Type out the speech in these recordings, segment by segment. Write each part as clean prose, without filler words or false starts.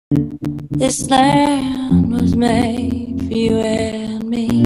This land was made for you and me.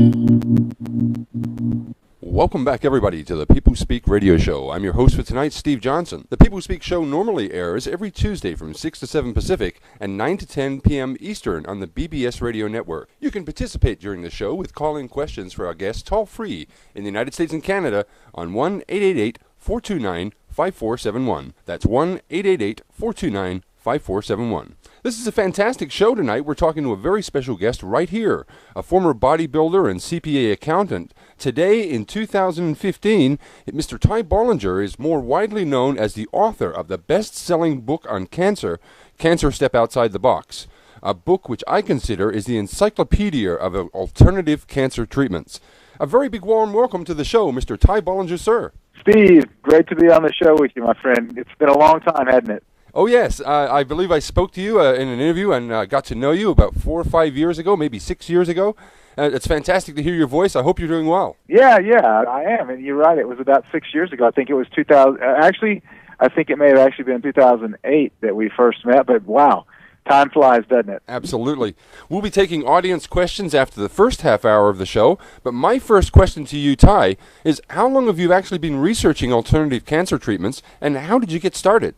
Welcome back, everybody, to the People Who Speak radio show. I'm your host for tonight, Steve Johnson. The People Who Speak show normally airs every Tuesday from 6 to 7 Pacific and 9 to 10 p.m. Eastern on the BBS radio network. You can participate during the show with call-in questions for our guests toll-free in the United States and Canada on 1-888-429-5471. That's 1-888-429-5471. This is a fantastic show tonight. We're talking to a very special guest right here, a former bodybuilder and CPA accountant. Today, in 2015, Mr. Ty Bollinger is more widely known as the author of the best-selling book on cancer, Cancer Step Outside the Box, a book which I consider is the encyclopedia of alternative cancer treatments. A very big warm welcome to the show, Mr. Ty Bollinger, sir. Steve, great to be on the show with you, my friend. It's been a long time, hasn't it? Oh, yes. I believe I spoke to you in an interview and got to know you about 4 or 5 years ago, maybe 6 years ago. It's fantastic to hear your voice. I hope you're doing well. Yeah, I am. And you're right. It was about 6 years ago. I think it was 2000. Actually, I think it may have actually been 2008 that we first met. But wow, time flies, doesn't it? Absolutely. We'll be taking audience questions after the first half hour of the show. But my first question to you, Ty, is how long have you actually been researching alternative cancer treatments, and how did you get started?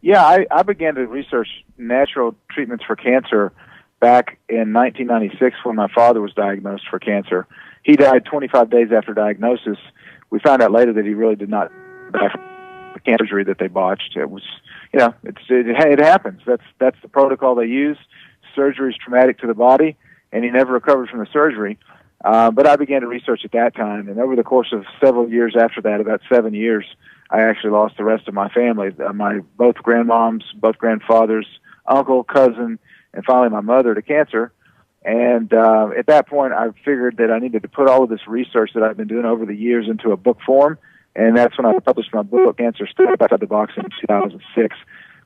Yeah, I began to research natural treatments for cancer back in 1996 when my father was diagnosed for cancer. He died 25 days after diagnosis. We found out later that he really did not die from the cancer surgery that they botched. It was, it happens. That's the protocol they use. Surgery is traumatic to the body, and he never recovered from the surgery. But I began to research at that time, and over the course of several years after that, about 7 years, I actually lost the rest of my family, my both grandmoms, both grandfathers, uncle, cousin, and finally my mother to cancer. And at that point, I figured that I needed to put all of this research that I've been doing over the years into a book form, and that's when I published my book, Cancer Step Outside the Box, in 2006,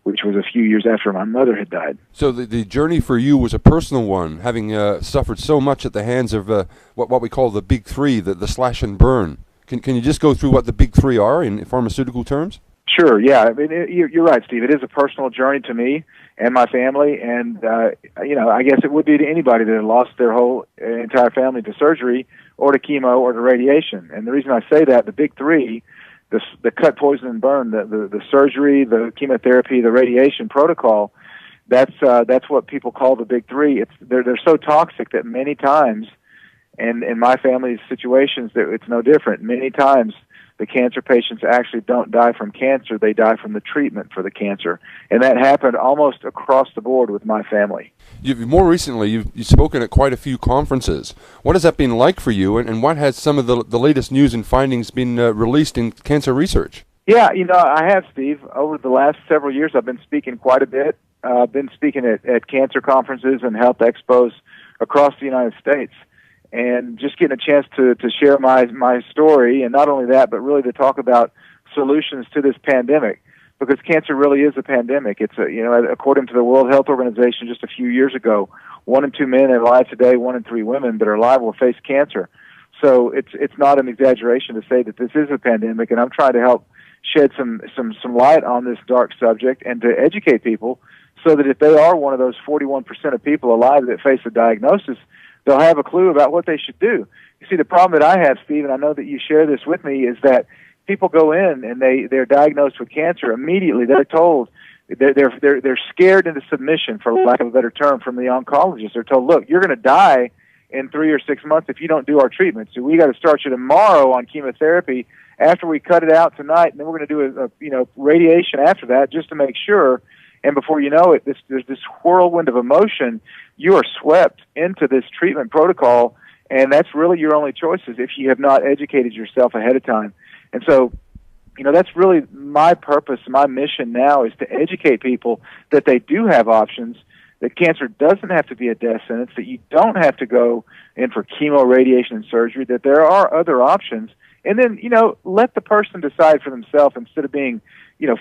which was a few years after my mother had died. So the journey for you was a personal one, having suffered so much at the hands of what we call the big three, the slash and burn. Can you just go through what the big three are in pharmaceutical terms? Sure, yeah. I mean, you're right, Steve. It is a personal journey to me and my family, and I guess it would be to anybody that had lost their whole entire family to surgery or to chemo or to radiation. And the reason I say that, the big three, the cut, poison, and burn, the surgery, the chemotherapy, the radiation protocol, that's what people call the big three. They're so toxic that many times, and in my family's situations, it's no different. Many times, the cancer patients actually don't die from cancer; they die from the treatment for the cancer, and that happened almost across the board with my family. More recently, you've spoken at quite a few conferences. What has that been like for you, and what has some of the latest news and findings been released in cancer research? Yeah, I have, Steve. Over the last several years, I've been speaking quite a bit. I've been speaking at cancer conferences and health expos across the United States, and just getting a chance to share my story, and not only that, but really to talk about solutions to this pandemic, because cancer really is a pandemic. It's according to the World Health Organization just a few years ago, 1 in 2 men alive today, 1 in 3 women that are alive will face cancer. So it's not an exaggeration to say that this is a pandemic, and I'm trying to help shed some light on this dark subject and to educate people so that if they are one of those 41% of people alive that face a diagnosis, they'll have a clue about what they should do. You see, the problem that I have, Steve, and I know that you share this with me, is that people go in and they're diagnosed with cancer immediately. They're told they're scared into submission, for lack of a better term, from the oncologist. They're told, look, you're going to die in 3 or 6 months if you don't do our treatment. So we got to start you tomorrow on chemotherapy after we cut it out tonight, and then we're going to do a radiation after that just to make sure. And before you know it, there's this whirlwind of emotion. You are swept into this treatment protocol, and that's really your only choices if you have not educated yourself ahead of time. And so, that's really my purpose, my mission now, is to educate people that they do have options, that cancer doesn't have to be a death sentence, that you don't have to go in for chemo, radiation, and surgery, that there are other options. And then, let the person decide for themselves instead of being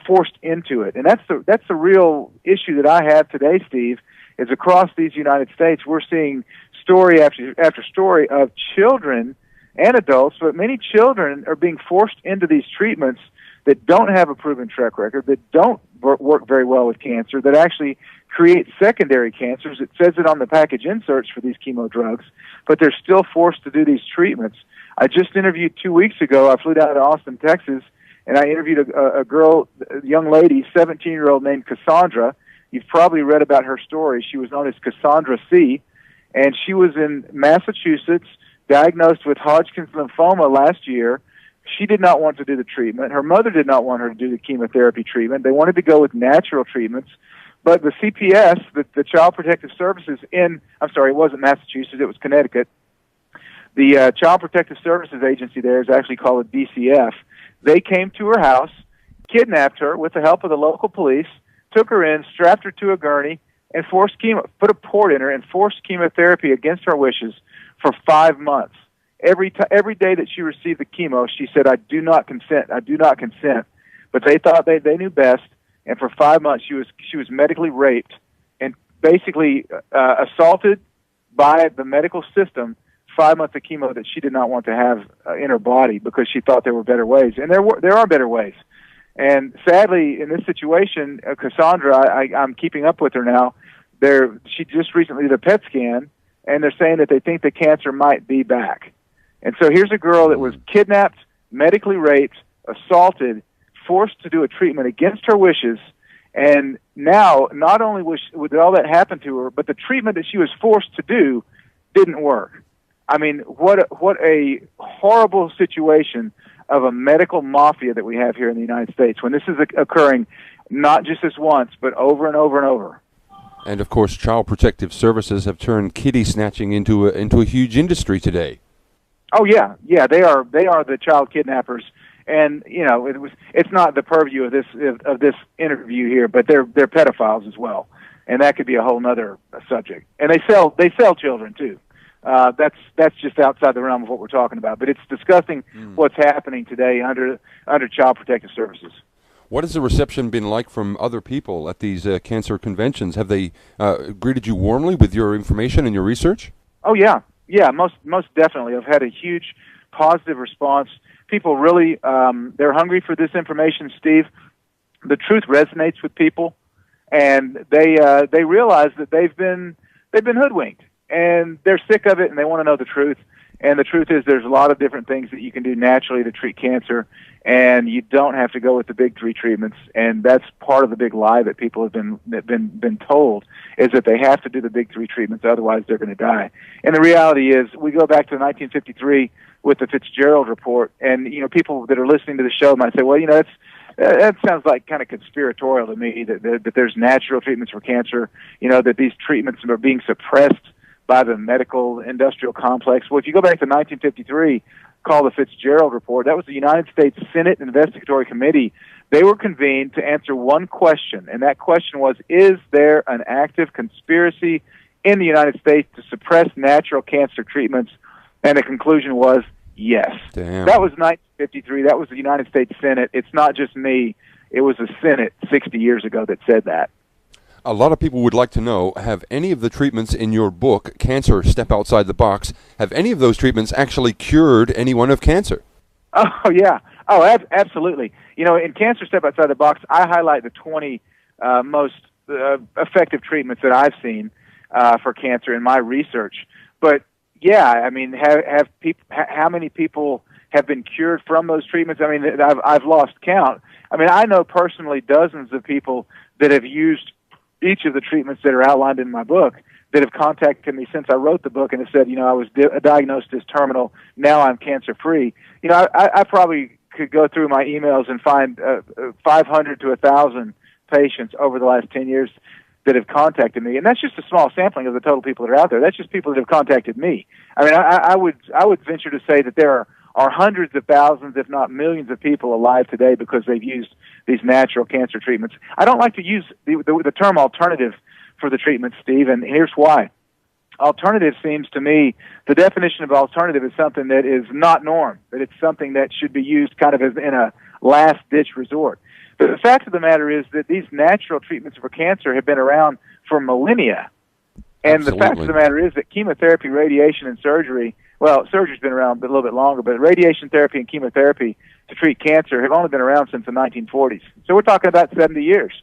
forced into it. And that's the real issue that I have today, Steve, is across these United States, we're seeing story after story of children and adults, but many children are being forced into these treatments that don't have a proven track record, that don't work very well with cancer, that actually create secondary cancers. It says it on the package inserts for these chemo drugs, but they're still forced to do these treatments. I just interviewed 2 weeks ago. I flew down to Austin, Texas, and I interviewed a young lady, 17-year-old named Cassandra. You've probably read about her story. She was known as Cassandra C., and she was in Massachusetts, diagnosed with Hodgkin's lymphoma last year. She did not want to do the treatment. Her mother did not want her to do the chemotherapy treatment. They wanted to go with natural treatments. But the CPS, the Child Protective Services it wasn't Massachusetts, it was Connecticut. The Child Protective Services agency there is actually called a DCF. They came to her house, kidnapped her with the help of the local police, took her in, strapped her to a gurney, and put a port in her and forced chemotherapy against her wishes for 5 months. Every day that she received the chemo, she said, "I do not consent. I do not consent." But they thought they knew best, and for 5 months she was medically raped and basically assaulted by the medical system. 5 months of chemo that she did not want to have in her body because she thought there were better ways, and there are better ways. And sadly, in this situation, Cassandra, I'm keeping up with her now. She just recently did a PET scan, and they're saying that they think the cancer might be back. And so here's a girl that was kidnapped, medically raped, assaulted, forced to do a treatment against her wishes, and now not only did all that happen to her, but the treatment that she was forced to do didn't work. I mean, what a horrible situation of a medical mafia that we have here in the United States when this is occurring not just this once, but over and over and over. And of course, Child Protective Services have turned kitty snatching into a huge industry today. Oh yeah, they are the child kidnappers, and it's not the purview of this interview here, but they're pedophiles as well, and that could be a whole nother subject. And they sell children too. That's just outside the realm of what we're talking about, but it's disgusting what's happening today under Child Protective Services. What has the reception been like from other people at these cancer conventions? Have they greeted you warmly with your information and your research? Oh yeah, most definitely. I've had a huge positive response. People really they're hungry for this information, Steve. The truth resonates with people, and they realize that they've been hoodwinked, and they're sick of it, and they want to know the truth. And the truth is there's a lot of different things that you can do naturally to treat cancer, and you don't have to go with the big three treatments. And that's part of the big lie that people have been told, is that they have to do the big three treatments, otherwise they're going to die. And the reality is, we go back to 1953 with the Fitzgerald report, and people that are listening to the show might say, well, that sounds like kind of conspiratorial to me, that there's natural treatments for cancer, that these treatments are being suppressed by the medical industrial complex. Well, if you go back to 1953, called the Fitzgerald Report, that was the United States Senate Investigatory Committee. They were convened to answer one question, and that question was, is there an active conspiracy in the United States to suppress natural cancer treatments? And the conclusion was yes. Damn. That was 1953. That was the United States Senate. It's not just me. It was the Senate 60 years ago that said that. A lot of people would like to know, have any of the treatments in your book, Cancer Step Outside the Box, have any of those treatments actually cured anyone of cancer? Oh, yeah. Oh, absolutely. In Cancer Step Outside the Box, I highlight the 20 most effective treatments that I've seen for cancer in my research. But, yeah, I mean, how many people have been cured from those treatments? I mean, I've lost count. I mean, I know personally dozens of people that have used each of the treatments that are outlined in my book that have contacted me since I wrote the book and have said, I was diagnosed as terminal, now I'm cancer-free. I probably could go through my emails and find 500 to 1,000 patients over the last 10 years that have contacted me, and that's just a small sampling of the total people that are out there. That's just people that have contacted me. I mean, I would venture to say that there are hundreds of thousands, if not millions of people alive today because they've used these natural cancer treatments. I don't like to use the term alternative for the treatment, Steve, and here's why. Alternative seems to me, the definition of alternative is something that is not norm, that it's something that should be used kind of as in a last-ditch resort. But the fact of the matter is that these natural treatments for cancer have been around for millennia. And Absolutely. The fact of the matter is that chemotherapy, radiation, and surgery, well, surgery's been around a little bit longer, but radiation therapy and chemotherapy to treat cancer have only been around since the 1940s. So we're talking about 70 years.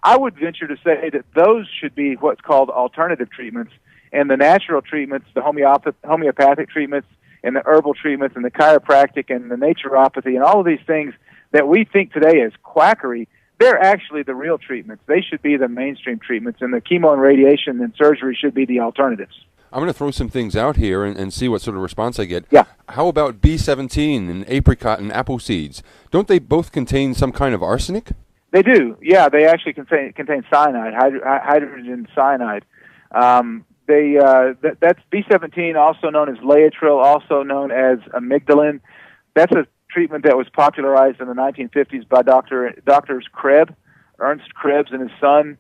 I would venture to say that those should be what's called alternative treatments, and the natural treatments, the homeopathic treatments, and the herbal treatments, and the chiropractic, and the naturopathy, and all of these things that we think today is quackery, they're actually the real treatments. They should be the mainstream treatments, and the chemo and radiation and surgery should be the alternatives. I'm going to throw some things out here and see what sort of response I get. Yeah. How about B17 and apricot and apple seeds? Don't they both contain some kind of arsenic? They do. Yeah, they actually contain cyanide, hydrogen cyanide. That's B17, also known as Laetrile, also known as amygdalin. That's a treatment that was popularized in the 1950s by Doctors Ernst Krebs, and his son,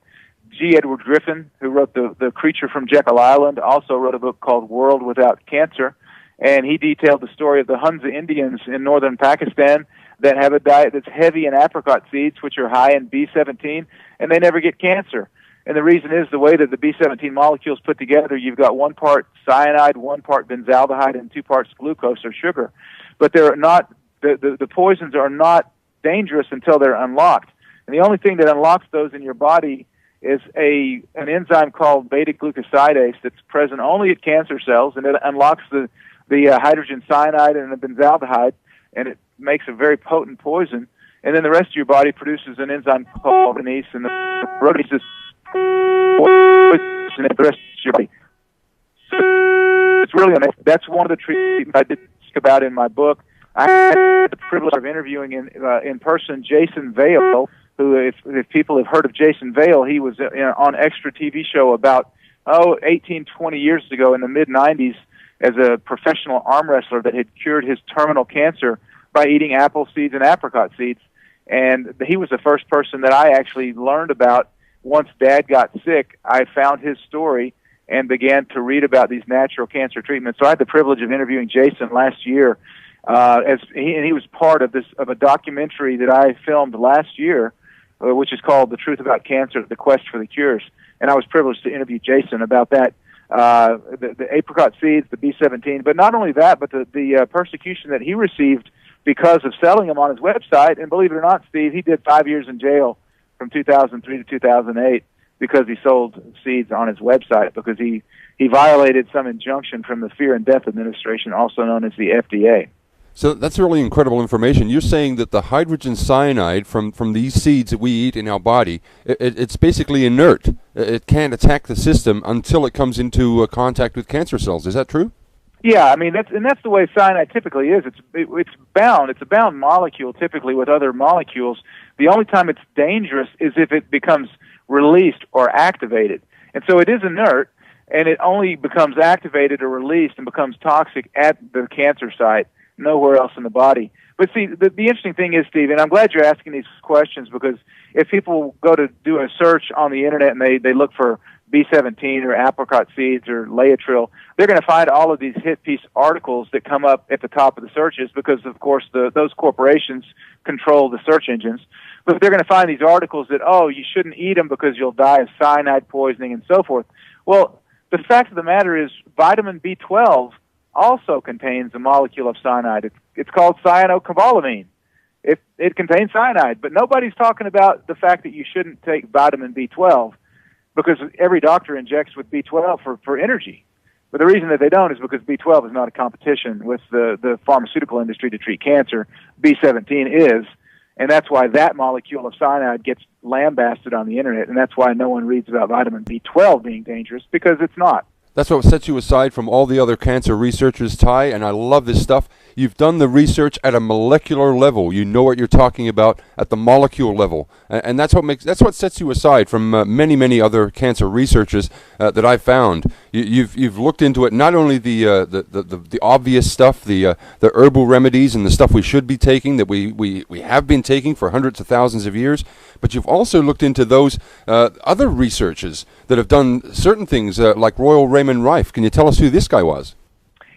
G. Edward Griffin, who wrote the Creature from Jekyll Island, also wrote a book called World Without Cancer, and he detailed the story of the Hunza Indians in northern Pakistan that have a diet that's heavy in apricot seeds, which are high in B17, and they never get cancer. And the reason is the way that the B17 molecule is put together. You've got 1 part cyanide, 1 part benzaldehyde, and 2 parts glucose or sugar. But they're not the poisons are not dangerous until they're unlocked. And the only thing that unlocks those in your body is an enzyme called beta-glucosidase that's present only at cancer cells, and it unlocks the hydrogen cyanide and the benzaldehyde, and it makes a very potent poison. And then the rest of your body produces an enzyme called rhodase, and the rhodase is poison in the rest of your body. So it's really amazing. That's one of the treatments I did speak about in my book. I had the privilege of interviewing in person Jason Vale, who, if people have heard of Jason Vale, he was on Extra TV show about 18, 20 years ago in the mid-'90s as a professional arm wrestler that had cured his terminal cancer by eating apple seeds and apricot seeds. And he was the first person that I actually learned about. Once Dad got sick, I found his story and began to read about these natural cancer treatments. So I had the privilege of interviewing Jason last year, and he was part of a documentary that I filmed last year, which is called "The Truth About Cancer: The Quest for the Cures." And I was privileged to interview Jason about that, the apricot seeds, the B17. But not only that, but the persecution that he received because of selling them on his website. And believe it or not, Steve, he did 5 years in jail from 2003 to 2008 because he sold seeds on his website, because he violated some injunction from the Fear and Death Administration, also known as the FDA. So that's really incredible information. You're saying that the hydrogen cyanide from these seeds that we eat in our body, it's basically inert. It can't attack the system until it comes into contact with cancer cells. Is that true? Yeah, I mean that's the way cyanide typically is. It's bound. It's a bound molecule typically with other molecules. The only time it's dangerous is if it becomes released or activated. And so it is inert, and it only becomes activated or released and becomes toxic at the cancer site, nowhere else in the body. But see, the interesting thing is, Steve, and I'm glad you're asking these questions, because if people go to do a search on the internet and they look for B17 or apricot seeds or Laetrile, they're going to find all of these hit piece articles that come up at the top of the searches because, of course, those corporations control the search engines. But they're going to find these articles that, you shouldn't eat them because you'll die of cyanide poisoning and so forth. Well, the fact of the matter is vitamin B12 also contains a molecule of cyanide. It's called cyanocobalamin. It contains cyanide, but nobody's talking about the fact that you shouldn't take vitamin B12, because every doctor injects with B12 for energy. But the reason that they don't is because B12 is not a competition with the pharmaceutical industry to treat cancer. B17 is, and that's why that molecule of cyanide gets lambasted on the internet, and that's why no one reads about vitamin B12 being dangerous, because it's not. That's what sets you aside from all the other cancer researchers, Ty, and I love this stuff. You've done the research at a molecular level. You know what you're talking about at the molecule level, and that's what sets you aside from many other cancer researchers that I've found. You've looked into it, not only the obvious stuff, the herbal remedies and the stuff we should be taking, that we have been taking for hundreds of thousands of years, but you've also looked into those other researchers that have done certain things, like Royal Raymond Rife. Can you tell us who this guy was?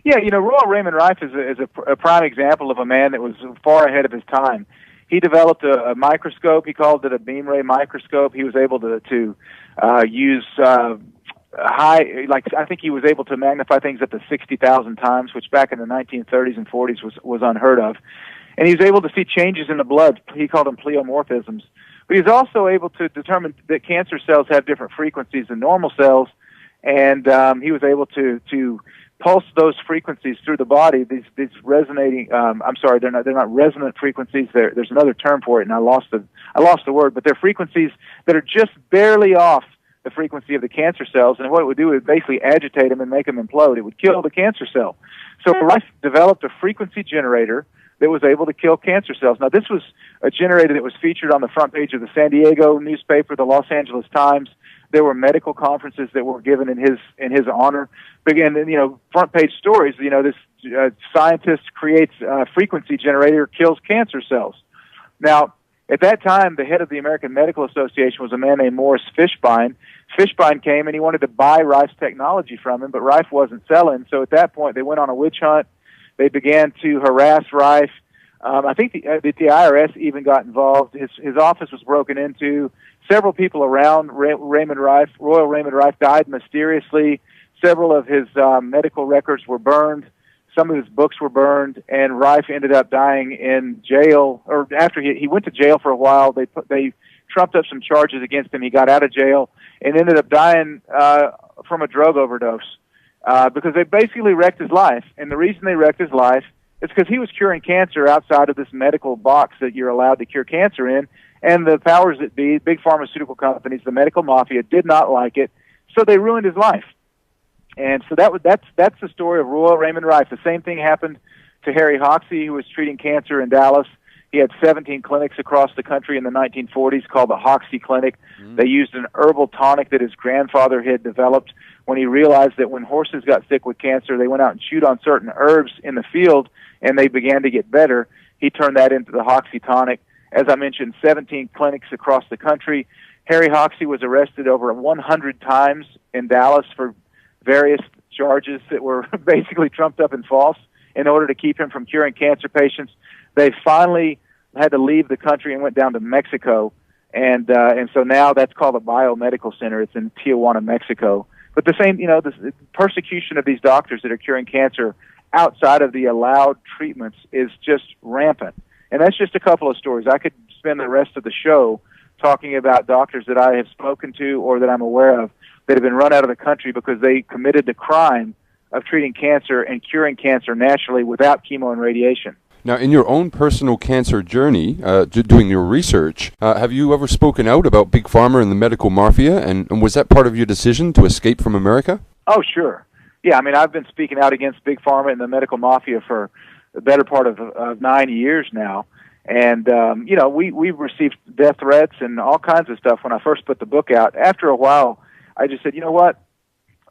Yeah, Royal Raymond Rife is a prime example of a man that was far ahead of his time. He developed a microscope. He called it a beam ray microscope. He was able to use high, like I think he was able to magnify things up to 60,000 times, which back in the 1930s and 40s was unheard of. And he was able to see changes in the blood. He called them pleomorphisms. But he's also able to determine that cancer cells have different frequencies than normal cells, and he was able to pulse those frequencies through the body. These resonating. I'm sorry, they're not resonant frequencies. There's another term for it, and I lost the word. But they're frequencies that are just barely off the frequency of the cancer cells, and what it would do is basically agitate them and make them implode. It would kill the cancer cell. So Rife developed a frequency generator that was able to kill cancer cells. Now, this was a generator that was featured on the front page of the San Diego newspaper, the Los Angeles Times. There were medical conferences that were given in his honor. But again, front page stories. This scientist creates a frequency generator, kills cancer cells. Now, at that time, the head of the American Medical Association was a man named Morris Fishbein. Fishbein came and he wanted to buy Rife's technology from him, but Rife wasn't selling. So at that point, they went on a witch hunt. They began to harass Rife. I think the IRS even got involved. His office was broken into. Several people around Raymond Rife, Royal Raymond Rife, died mysteriously. Several of his medical records were burned. Some of his books were burned, and Rife ended up dying in jail. Or after he went to jail for a while, they trumped up some charges against him. He got out of jail and ended up dying from a drug overdose because they basically wrecked his life. And the reason they wrecked his life is because he was curing cancer outside of this medical box that you're allowed to cure cancer in. And the powers that be, big pharmaceutical companies, the medical mafia, did not like it, so they ruined his life. And so that's the story of Royal Raymond Rife. The same thing happened to Harry Hoxsey, who was treating cancer in Dallas. He had 17 clinics across the country in the 1940s called the Hoxsey Clinic. Mm-hmm. They used an herbal tonic that his grandfather had developed when he realized that when horses got sick with cancer, they went out and chewed on certain herbs in the field, and they began to get better. He turned that into the Hoxsey tonic. As I mentioned, 17 clinics across the country. Harry Hoxsey was arrested over 100 times in Dallas for various charges that were basically trumped up and false in order to keep him from curing cancer patients. They finally had to leave the country and went down to Mexico, and so now that's called a biomedical center. It's in Tijuana, Mexico. But the same, the persecution of these doctors that are curing cancer outside of the allowed treatments is just rampant. And that's just a couple of stories. I could spend the rest of the show talking about doctors that I have spoken to or that I'm aware of that have been run out of the country because they committed the crime of treating cancer and curing cancer naturally without chemo and radiation. Now, in your own personal cancer journey, doing your research, have you ever spoken out about Big Pharma and the medical mafia, and was that part of your decision to escape from America? Oh, sure. Yeah, I mean, I've been speaking out against Big Pharma and the medical mafia for the better part of 9 years now. And, we've received death threats and all kinds of stuff when I first put the book out. After a while, I just said, you know what?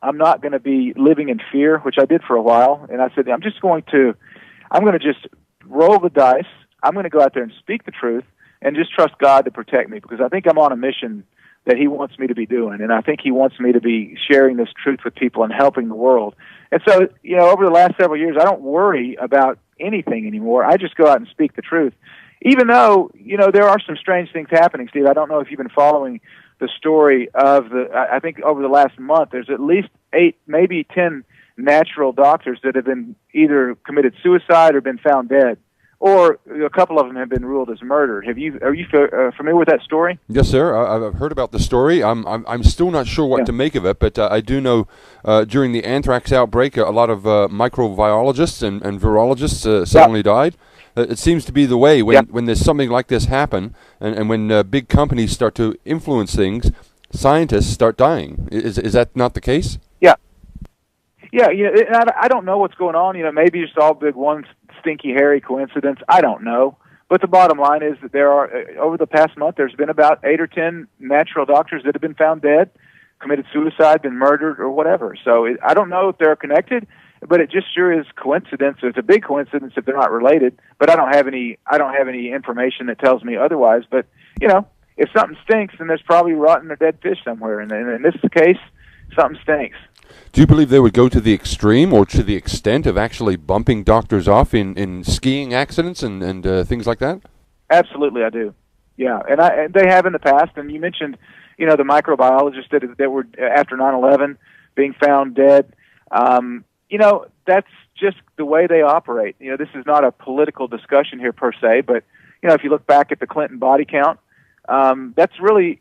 I'm not going to be living in fear, which I did for a while. And I said, I'm going to just roll the dice. I'm going to go out there and speak the truth and just trust God to protect me, because I think I'm on a mission that he wants me to be doing. And I think he wants me to be sharing this truth with people and helping the world. And so, over the last several years, I don't worry about anything anymore. I just go out and speak the truth. Even though, there are some strange things happening, Steve. I don't know if you've been following the story of I think over the last month, there's at least 8, maybe 10 natural doctors that have been either committed suicide or been found dead, or a couple of them have been ruled as murdered. Are you familiar with that story? Yes, sir. I've heard about the story. I'm still not sure what to make of it, but I do know during the anthrax outbreak, a lot of microbiologists and virologists suddenly died. It seems to be the way when there's something like this happen, and when big companies start to influence things, scientists start dying. Is that not the case? Yeah, I don't know what's going on. Maybe it's all big one stinky hairy coincidence. I don't know. But the bottom line is that there are, over the past month, there's been about 8 or 10 natural doctors that have been found dead, committed suicide, been murdered, or whatever. So I don't know if they're connected, but it just sure is coincidence. It's a big coincidence if they're not related. But I don't have any information that tells me otherwise. But if something stinks, then there's probably rotten or dead fish somewhere. And in this case, something stinks. Do you believe they would go to the extreme or to the extent of actually bumping doctors off in skiing accidents and things like that? Absolutely, I do. Yeah, and they have in the past. And you mentioned, the microbiologists that were after 9/11. being found dead. That's just the way they operate. This is not a political discussion here per se, but if you look back at the Clinton body count, that's really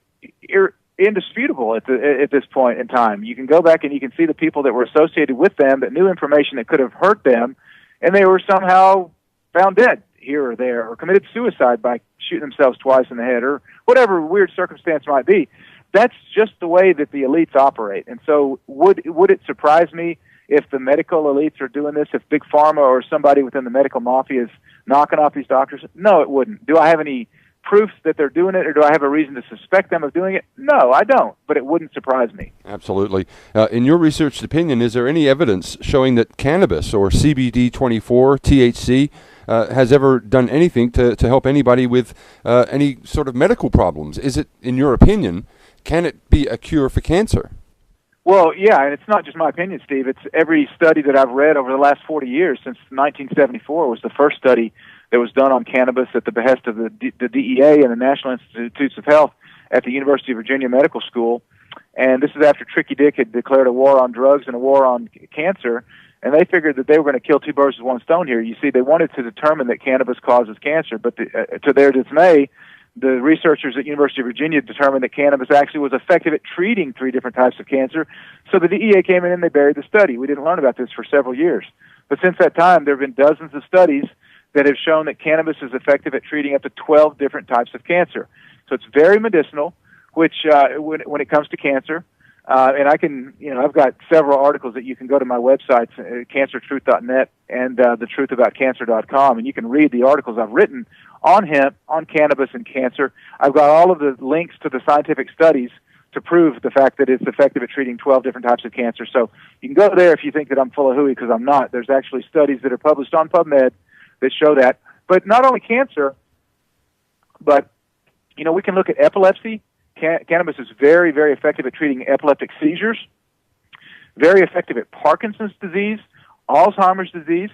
indisputable at this point in time. You can go back and you can see the people that were associated with them that knew information that could have hurt them, and they were somehow found dead here or there, or committed suicide by shooting themselves twice in the head, or whatever weird circumstance might be. That's just the way that the elites operate. And so would it surprise me if the medical elites are doing this, if Big Pharma or somebody within the medical mafia is knocking off these doctors? No, it wouldn't. Do I have any proof that they're doing it, or do I have a reason to suspect them of doing it? No, I don't, but it wouldn't surprise me. Absolutely. In your researched opinion, is there any evidence showing that cannabis or CBD24, THC, has ever done anything to help anybody with any sort of medical problems? Is it, in your opinion, can it be a cure for cancer? Well, yeah, and it's not just my opinion, Steve. It's every study that I've read over the last 40 years, since 1974 was the first study that was done on cannabis at the behest of the DEA and the National Institutes of Health at the University of Virginia Medical School. And this is after Tricky Dick had declared a war on drugs and a war on cancer, and they figured that they were going to kill two birds with one stone here. You see, they wanted to determine that cannabis causes cancer, but to their dismay, the researchers at University of Virginia determined that cannabis actually was effective at treating 3 different types of cancer. So the DEA came in and they buried the study. We didn't learn about this for several years. But since that time, there have been dozens of studies that have shown that cannabis is effective at treating up to 12 different types of cancer. So it's very medicinal, which when it comes to cancer, and I can, I've got several articles that you can go to my websites, cancertruth.net and thetruthaboutcancer.com, and you can read the articles I've written on hemp, on cannabis and cancer. I've got all of the links to the scientific studies to prove the fact that it's effective at treating 12 different types of cancer. So you can go there if you think that I'm full of hooey, because I'm not. There's actually studies that are published on PubMed that show that. But not only cancer, but, we can look at epilepsy. Cannabis is very, very effective at treating epileptic seizures, very effective at Parkinson's disease, Alzheimer's disease.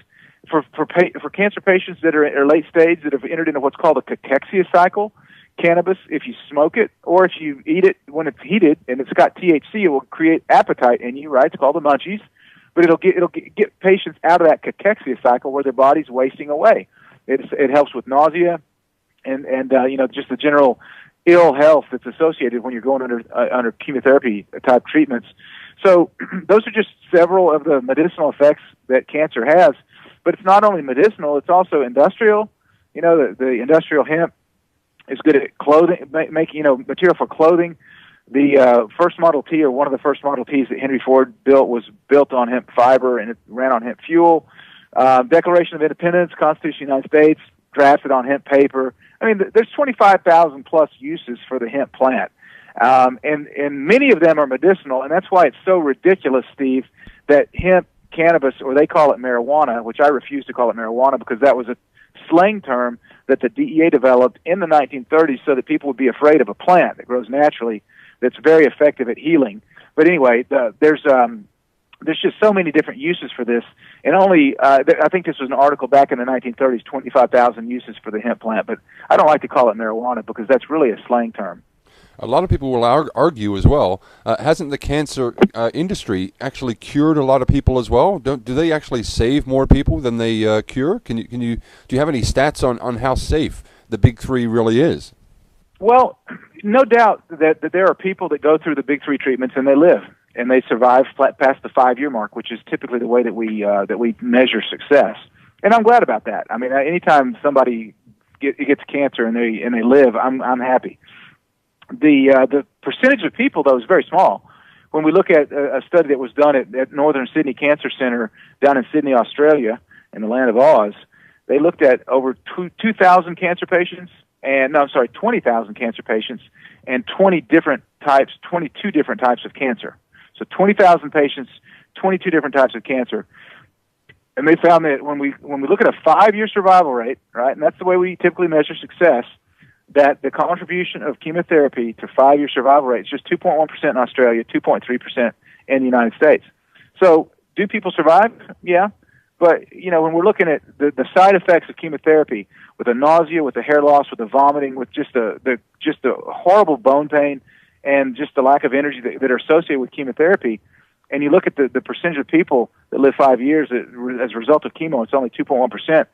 For cancer patients that are late stage that have entered into what's called a cachexia cycle, cannabis, if you smoke it or if you eat it when it's heated and it's got THC, it will create appetite in you, right? It's called the munchies, but it'll get patients out of that cachexia cycle where their body's wasting away. It helps with nausea and just the general ill health that's associated when you're going under chemotherapy type treatments. So those are just several of the medicinal effects that cancer has. But it's not only medicinal; it's also industrial. The industrial hemp is good at clothing, making material for clothing. The first Model T, or one of the first Model Ts that Henry Ford built, was built on hemp fiber, and it ran on hemp fuel. Declaration of Independence, Constitution of the United States, drafted on hemp paper. I mean, there's 25,000 plus uses for the hemp plant, and many of them are medicinal, and that's why it's so ridiculous, Steve, that hemp, cannabis, or they call it marijuana, which I refuse to call it marijuana because that was a slang term that the DEA developed in the 1930s so that people would be afraid of a plant that grows naturally that's very effective at healing. But anyway, there's just so many different uses for this, and only I think this was an article back in the 1930s, 25,000 uses for the hemp plant, but I don't like to call it marijuana because that's really a slang term. A lot of people will argue as well. Hasn't the cancer industry actually cured a lot of people as well? Do they actually save more people than they cure? Do you have any stats on how safe the big three really is? Well, no doubt that there are people that go through the big three treatments and they live and they survive past the 5-year mark, which is typically the way that we measure success. And I'm glad about that. I mean, anytime somebody gets cancer and they live, I'm happy. The percentage of people, though, is very small. When we look at a study that was done at Northern Sydney Cancer Centre down in Sydney, Australia, in the land of Oz, they looked at over 2,000 cancer patients, 20,000 cancer patients, and 22 different types of cancer. So 20,000 patients, 22 different types of cancer. And they found that when we look at a 5-year survival rate, right, and that's the way we typically measure success, that the contribution of chemotherapy to 5-year survival rate is just 2.1% in Australia, 2.3% in the United States. So do people survive? Yeah. But, when we're looking at the side effects of chemotherapy, with the nausea, with the hair loss, with the vomiting, with just the horrible bone pain, and just the lack of energy that are associated with chemotherapy, and you look at the percentage of people that live 5 years as a result of chemo, it's only 2.1%.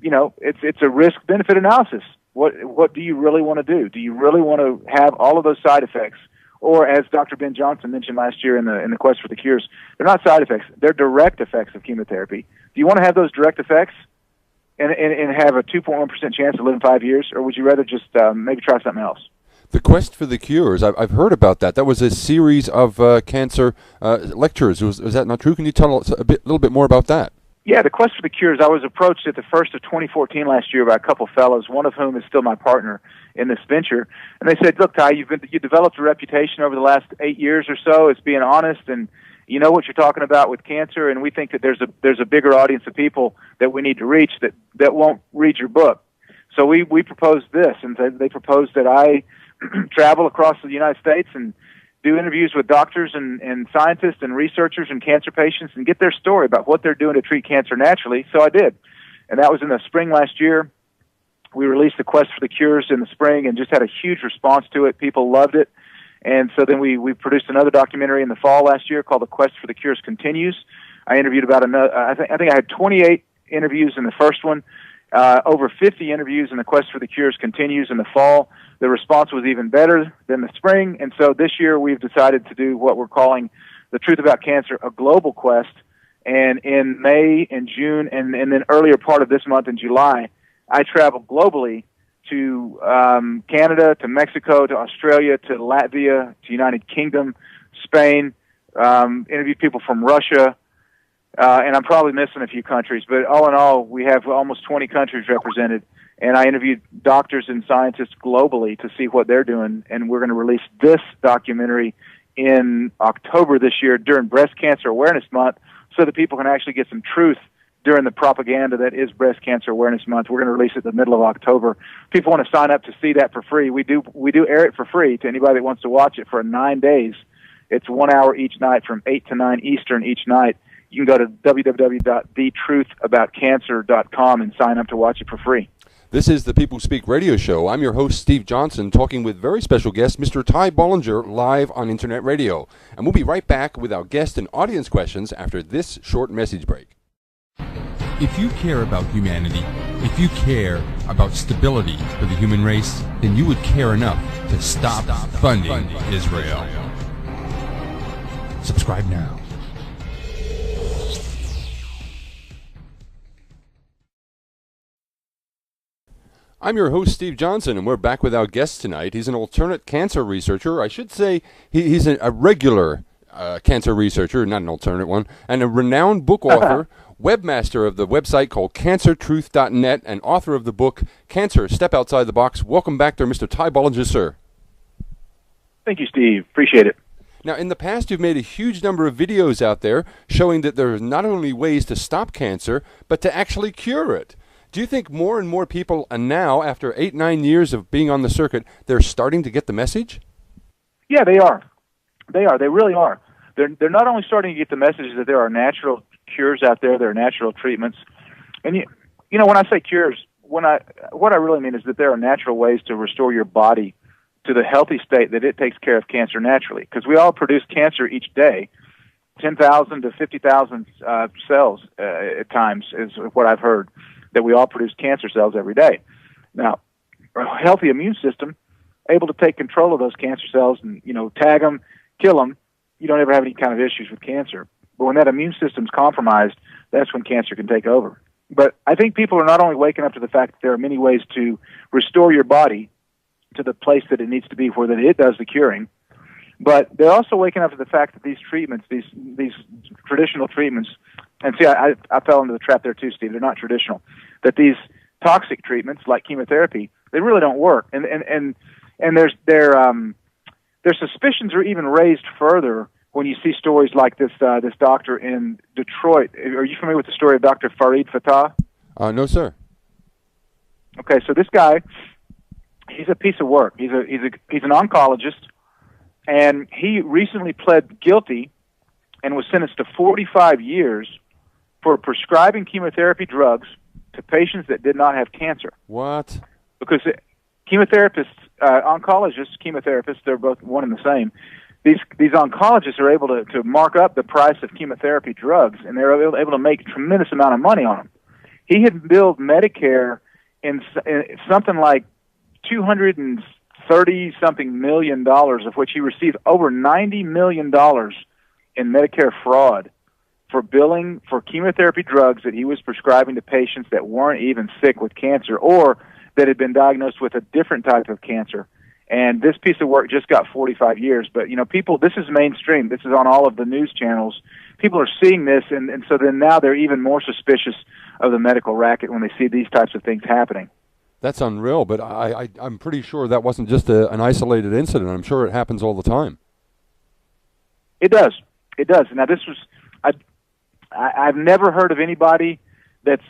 It's a risk-benefit analysis. What do you really want to do? Do you really want to have all of those side effects? Or, as Dr. Ben Johnson mentioned last year in the Quest for the Cures, they're not side effects; they're direct effects of chemotherapy. Do you want to have those direct effects and have a 2.1% chance of living 5 years, or would you rather just maybe try something else? The Quest for the Cures, I've heard about that. That was a series of cancer lectures. Was that not true? Can you tell us a little bit more about that? Yeah, the Quest for the Cures, I was approached at the first of 2014 last year by a couple fellows, one of whom is still my partner in this venture. And they said, look, Ty, you developed a reputation over the last 8 years or so as being honest, and you know what you're talking about with cancer, and we think that there's a bigger audience of people that we need to reach that won't read your book. So we proposed this, and they proposed that I travel across the United States and do interviews with doctors and scientists and researchers and cancer patients and get their story about what they're doing to treat cancer naturally. So I did. And that was in the spring last year. We released the Quest for the Cures in the spring and just had a huge response to it. People loved it. And so then we produced another documentary in the fall last year called The Quest for the Cures Continues. I interviewed about I think I had 28 interviews in the first one, over 50 interviews in The Quest for the Cures Continues in the fall. The response was even better than the spring, and so this year we've decided to do what we're calling The Truth About Cancer, a global quest. And in May and June and then earlier part of this month in July, I traveled globally to Canada, to Mexico, to Australia, to Latvia, to United Kingdom, Spain, interviewed people from Russia, and I'm probably missing a few countries, but all in all, we have almost 20 countries represented. And I interviewed doctors and scientists globally to see what they're doing, and we're going to release this documentary in October this year during Breast Cancer Awareness Month so that people can actually get some truth during the propaganda that is Breast Cancer Awareness Month. We're going to release it in the middle of October. People want to sign up to see that for free. We do air it for free to anybody that wants to watch it for 9 days. It's 1 hour each night from 8 to 9 Eastern each night. You can go to www.thetruthaboutcancer.com and sign up to watch it for free. This is the People Speak radio show. I'm your host, Steve Johnson, talking with very special guest, Mr. Ty Bollinger, live on Internet Radio. And we'll be right back with our guest and audience questions after this short message break. If you care about humanity, if you care about stability for the human race, then you would care enough to stop funding Israel. Subscribe now. I'm your host, Steve Johnson, and we're back with our guest tonight. He's an alternate cancer researcher. I should say he's a regular cancer researcher, not an alternate one, and a renowned book author, webmaster of the website called Cancertruth.net, and author of the book, Cancer, Step Outside the Box. Welcome back there, Mr. Ty Bollinger, sir. Thank you, Steve. Appreciate it. Now, in the past, you've made a huge number of videos out there showing that there are not only ways to stop cancer, but to actually cure it. Do you think more and more people, and now, after 8-9 years of being on the circuit, they're starting to get the message? Yeah, they are. They really are. They're not only starting to get the message that there are natural cures out there, there are natural treatments. And, you know, when I say cures, what I really mean is that there are natural ways to restore your body to the healthy state that it takes care of cancer naturally. Because we all produce cancer each day, 10,000 to 50,000 cells at times is what I've heard, that we all produce cancer cells every day. Now, a healthy immune system, able to take control of those cancer cells and, you know, tag them, kill them, you don't ever have any kind of issues with cancer. But when that immune system's compromised, that's when cancer can take over. But I think people are not only waking up to the fact that there are many ways to restore your body to the place that it needs to be where that it does the curing, but they're also waking up to the fact that these treatments, these traditional treatments, and see, I fell into the trap there too, Steve. They're not traditional. That these toxic treatments like chemotherapy, they really don't work. And their suspicions are even raised further when you see stories like this doctor in Detroit. Are you familiar with the story of Dr. Farid Fatah? No, sir. Okay, so this guy, he's a piece of work. He's an oncologist, and he recently pled guilty and was sentenced to 45 years for prescribing chemotherapy drugs to patients that did not have cancer. What? Because chemotherapists, oncologists, chemotherapists, they're both one and the same. these oncologists are able to mark up the price of chemotherapy drugs, and they're able to make a tremendous amount of money on them. He had billed Medicare in something like $230-something million, of which he received over $90 million in Medicare fraud for billing for chemotherapy drugs that he was prescribing to patients that weren't even sick with cancer or that had been diagnosed with a different type of cancer. And this piece of work just got 45 years. But, people, this is mainstream. This is on all of the news channels. People are seeing this, and so then now they're even more suspicious of the medical racket when they see these types of things happening. That's unreal, but I'm pretty sure that wasn't just an isolated incident. I'm sure it happens all the time. It does. It does. Now, this was... I've never heard of anybody that's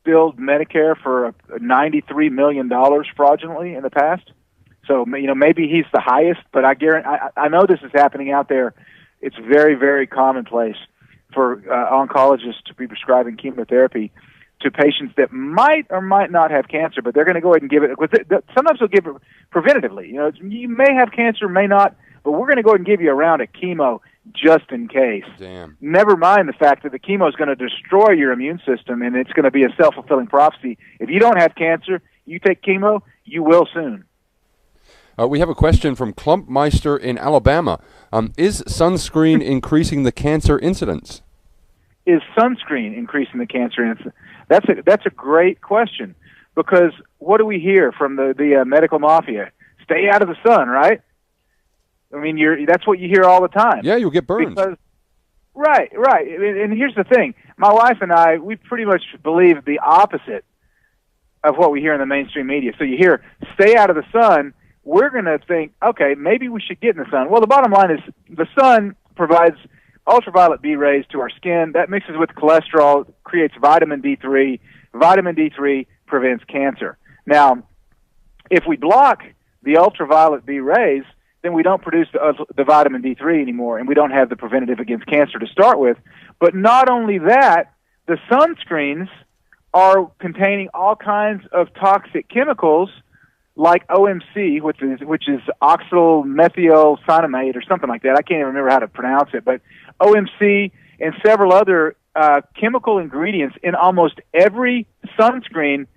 billed Medicare for $93 million fraudulently in the past. So, maybe he's the highest, but I know this is happening out there. It's very, very commonplace for oncologists to be prescribing chemotherapy to patients that might or might not have cancer, but they're going to go ahead and give it. Sometimes they'll give it preventatively. You may have cancer, may not, but we're going to go ahead and give you a round of chemo just in case. Damn. Never mind the fact that the chemo is going to destroy your immune system, and it's going to be a self-fulfilling prophecy. If you don't have cancer, you take chemo, you will soon. We have a question from Klumpmeister in Alabama. Is sunscreen increasing the cancer incidence? Is sunscreen increasing the cancer incidence? That's a great question, because what do we hear from the medical mafia? Stay out of the sun, right? I mean, that's what you hear all the time. Yeah, you'll get burned. Right. And here's the thing. My wife and I, we pretty much believe the opposite of what we hear in the mainstream media. So you hear, stay out of the sun, we're going to think, okay, maybe we should get in the sun. Well, the bottom line is the sun provides ultraviolet B rays to our skin. That mixes with cholesterol, creates vitamin D3. Vitamin D3 prevents cancer. Now, if we block the ultraviolet B rays, then we don't produce the vitamin D3 anymore, and we don't have the preventative against cancer to start with. But not only that, the sunscreens are containing all kinds of toxic chemicals like OMC, which is oxyl methyl cinnamate or something like that. I can't even remember how to pronounce it, but OMC and several other chemical ingredients in almost every sunscreen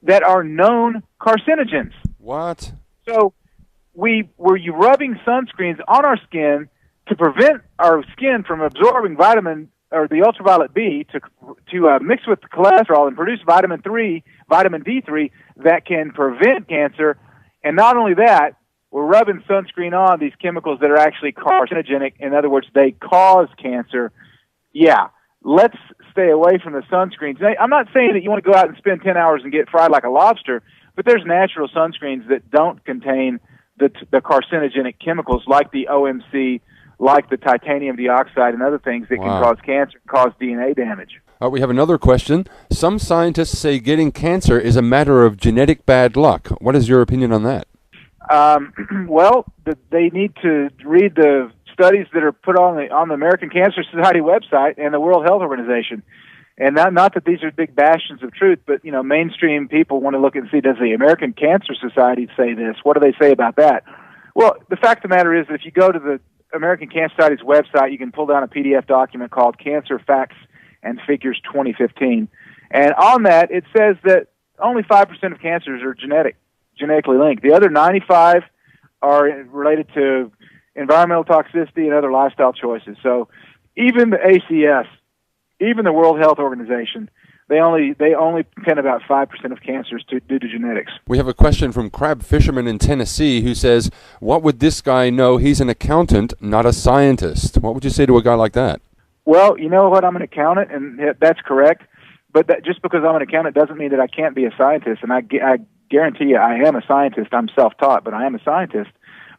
that are known carcinogens. What? So were you rubbing sunscreens on our skin to prevent our skin from absorbing vitamin or the ultraviolet B to mix with the cholesterol and produce vitamin D3 that can prevent cancer. And not only that, we're rubbing sunscreen on these chemicals that are actually carcinogenic. In other words, they cause cancer. Yeah, let's stay away from the sunscreens. I'm not saying that you want to go out and spend 10 hours and get fried like a lobster, but there's natural sunscreens that don't contain the carcinogenic chemicals like the OMC, like the titanium dioxide and other things that can cause cancer, cause DNA damage. We have another question. Some scientists say getting cancer is a matter of genetic bad luck. What is your opinion on that? Well, they need to read the studies that are put on the American Cancer Society website and the World Health Organization. And not that these are big bastions of truth, but mainstream people want to look and see, does the American Cancer Society say this? What do they say about that? Well, the fact of the matter is that if you go to the American Cancer Society's website, you can pull down a PDF document called Cancer Facts and Figures 2015. And on that, it says that only 5% of cancers are genetically linked. The other 95 are related to environmental toxicity and other lifestyle choices. So even the ACS, even the World Health Organization, they only pin about 5% of cancers due to genetics. We have a question from Crab Fisherman in Tennessee who says, what would this guy know? He's an accountant, not a scientist. What would you say to a guy like that? Well, you know what? I'm an accountant, and that's correct. But just because I'm an accountant doesn't mean that I can't be a scientist. And I guarantee you I am a scientist. I'm self-taught, but I am a scientist.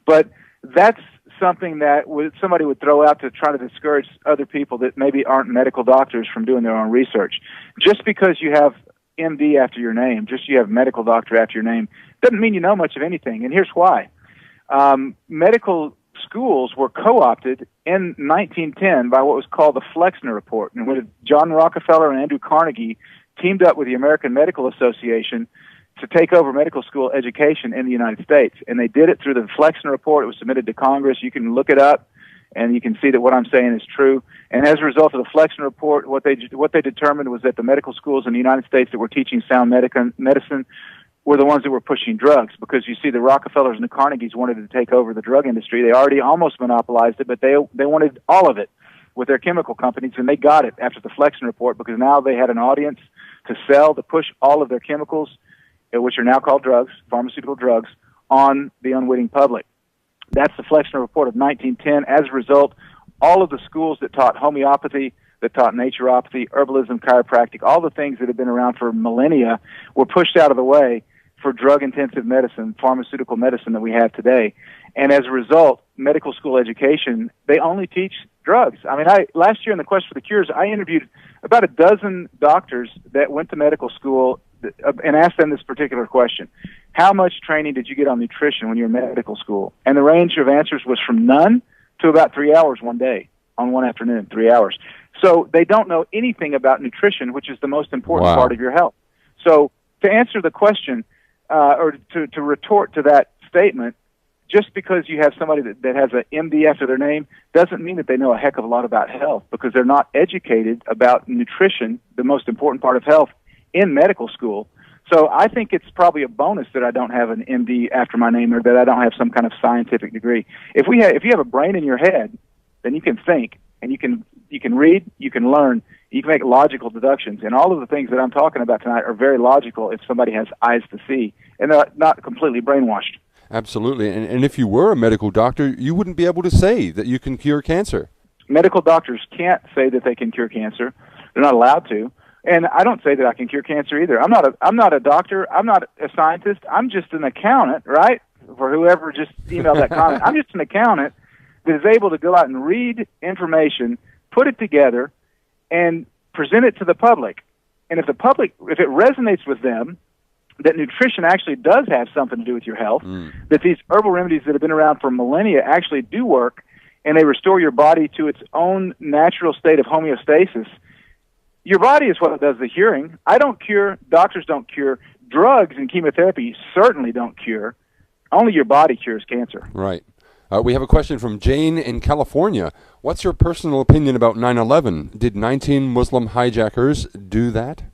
But that's something that somebody would throw out to try to discourage other people that maybe aren't medical doctors from doing their own research. Just because you have MD after your name, just you have medical doctor after your name, doesn't mean you know much of anything. And here's why. Medical schools were co-opted in 1910 by what was called the Flexner Report, and when John Rockefeller and Andrew Carnegie teamed up with the American Medical Association to take over medical school education in the United States. And they did it through the Flexner Report. It was submitted to Congress. You can look it up, and you can see that what I'm saying is true. And as a result of the Flexner Report, what they determined was that the medical schools in the United States that were teaching sound medicine were the ones that were pushing drugs, because you see the Rockefellers and the Carnegies wanted to take over the drug industry. They already almost monopolized it, but they wanted all of it with their chemical companies, and they got it after the Flexner Report, because now they had an audience to sell, to push all of their chemicals, which are now called drugs, pharmaceutical drugs, on the unwitting public. That's the Flexner Report of 1910. As a result, all of the schools that taught homeopathy, that taught naturopathy, herbalism, chiropractic, all the things that have been around for millennia were pushed out of the way for drug-intensive medicine, pharmaceutical medicine that we have today. And as a result, medical school education, they only teach drugs. I mean, last year in the Quest for the Cures, I interviewed about a dozen doctors that went to medical school and asked them this particular question: how much training did you get on nutrition when you were in medical school? And the range of answers was from none to about 3 hours one day, on one afternoon, 3 hours. So they don't know anything about nutrition, which is the most important part of your health. So to answer the question, or to retort to that statement, just because you have somebody that has an MD after their name doesn't mean that they know a heck of a lot about health, because they're not educated about nutrition, the most important part of health, in medical school. So I think it's probably a bonus that I don't have an MD after my name, or that I don't have some kind of scientific degree. If you have a brain in your head, then you can think, and you can read, you can learn, you can make logical deductions. And all of the things that I'm talking about tonight are very logical if somebody has eyes to see, and they're not completely brainwashed. Absolutely. And if you were a medical doctor, you wouldn't be able to say that you can cure cancer. Medical doctors can't say that they can cure cancer. They're not allowed to. And I don't say that I can cure cancer either. I'm not a doctor. I'm not a scientist. I'm just an accountant, right? For whoever just emailed that comment. I'm just an accountant that is able to go out and read information, put it together, and present it to the public. And if it resonates with them, that nutrition actually does have something to do with your health, that these herbal remedies that have been around for millennia actually do work, and they restore your body to its own natural state of homeostasis. Your body is what does the curing. I don't cure. Doctors don't cure. Drugs and chemotherapy certainly don't cure. Only your body cures cancer. Right. We have a question from Jane in California. What's your personal opinion about 9/11? Did 19 Muslim hijackers do that?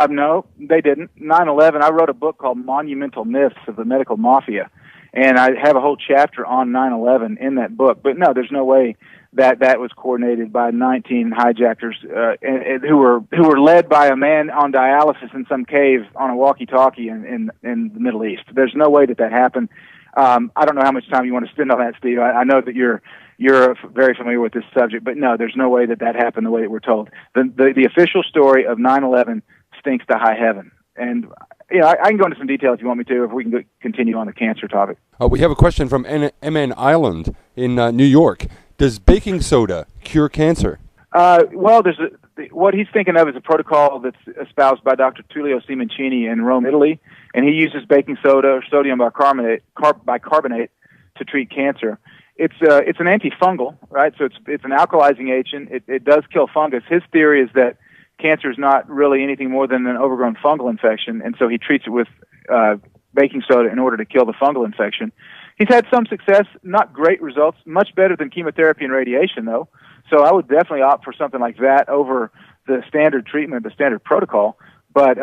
No, they didn't. 9/11, I wrote a book called Monumental Myths of the Medical Mafia, and I have a whole chapter on 9/11 in that book. But no, there's no way that was coordinated by 19 hijackers who were led by a man on dialysis in some cave on a walkie-talkie in the Middle East. There's no way that happened. I don't know how much time you want to spend on that, Steve. I know that you're very familiar with this subject, but no, there's no way that happened the way that we're told. The official story of 9/11 stinks to high heaven. And I can go into some detail if you want me to, if we can continue on the cancer topic. We have a question from MN Island in New York. Does baking soda cure cancer? Well, what he's thinking of is a protocol that's espoused by Dr. Tullio Simoncini in Rome, Italy, and he uses baking soda or sodium bicarbonate to treat cancer. It's an antifungal, right? So it's an alkalizing agent. It does kill fungus. His theory is that cancer is not really anything more than an overgrown fungal infection, and so he treats it with baking soda in order to kill the fungal infection. He's had some success, not great results, much better than chemotherapy and radiation, though. So I would definitely opt for something like that over the standard treatment, the standard protocol. But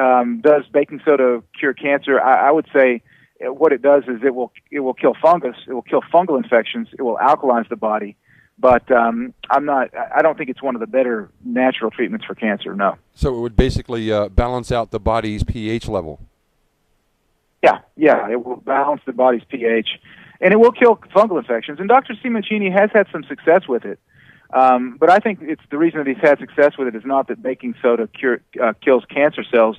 does baking soda cure cancer? I would say what it does is it will kill fungus, it will kill fungal infections, it will alkalize the body. But I don't think it's one of the better natural treatments for cancer, no. So it would basically balance out the body's pH level. Yeah, it will balance the body's pH, and it will kill fungal infections. And Dr. Simoncini has had some success with it. But I think it's the reason that he's had success with it is not that baking soda kills cancer cells.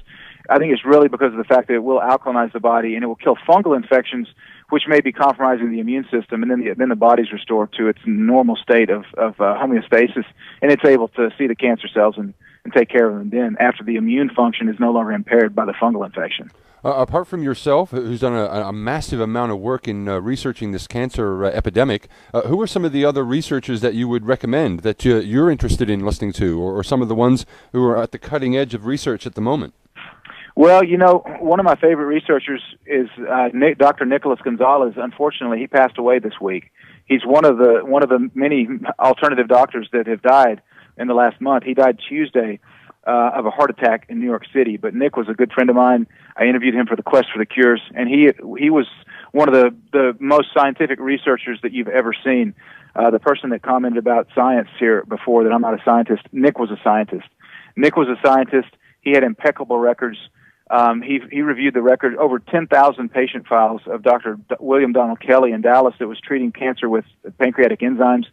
I think it's really because of the fact that it will alkalinize the body and it will kill fungal infections, which may be compromising the immune system, and then the body's restored to its normal state of homeostasis, and it's able to see the cancer cells and take care of them then after the immune function is no longer impaired by the fungal infection. Apart from yourself, who's done a massive amount of work in researching this cancer epidemic, who are some of the other researchers that you would recommend that you're interested in listening to, or some of the ones who are at the cutting edge of research at the moment? Well, one of my favorite researchers is Dr. Nicholas Gonzalez. Unfortunately, he passed away this week. He's one of the many alternative doctors that have died in the last month. He died Tuesday of a heart attack in New York City. But Nick was a good friend of mine. I interviewed him for the Quest for the Cures, and he was one of the most scientific researchers that you've ever seen. The person that commented about science here before, that I'm not a scientist, Nick was a scientist. Nick was a scientist. He had impeccable records. He reviewed the record, over 10,000 patient files of Dr. William Donald Kelly in Dallas that was treating cancer with pancreatic enzymes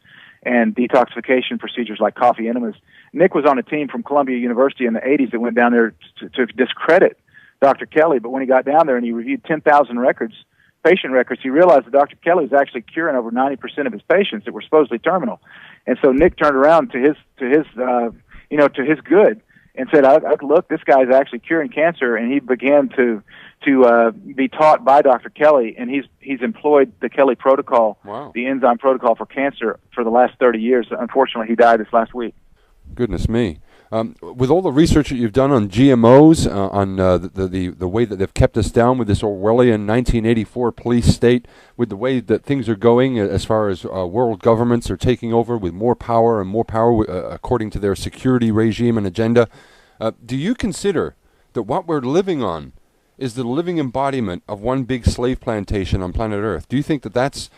and detoxification procedures like coffee enemas. Nick was on a team from Columbia University in the 80s that went down there to discredit Dr. Kelly, but when he got down there and he reviewed 10,000 records, patient records, he realized that Dr. Kelly was actually curing over 90% of his patients that were supposedly terminal. And so Nick turned around to his good and said, look, this guy's actually curing cancer, and he began to be taught by Dr. Kelly, and he's employed the Kelly protocol, wow, the enzyme protocol for cancer, for the last 30 years. Unfortunately, he died this last week. Goodness me. With all the research that you've done on GMOs, on the way that they've kept us down with this Orwellian 1984 police state, with the way that things are going as far as world governments are taking over with more power according to their security regime and agenda, do you consider that what we're living on is the living embodiment of one big slave plantation on planet Earth? Do you think that that's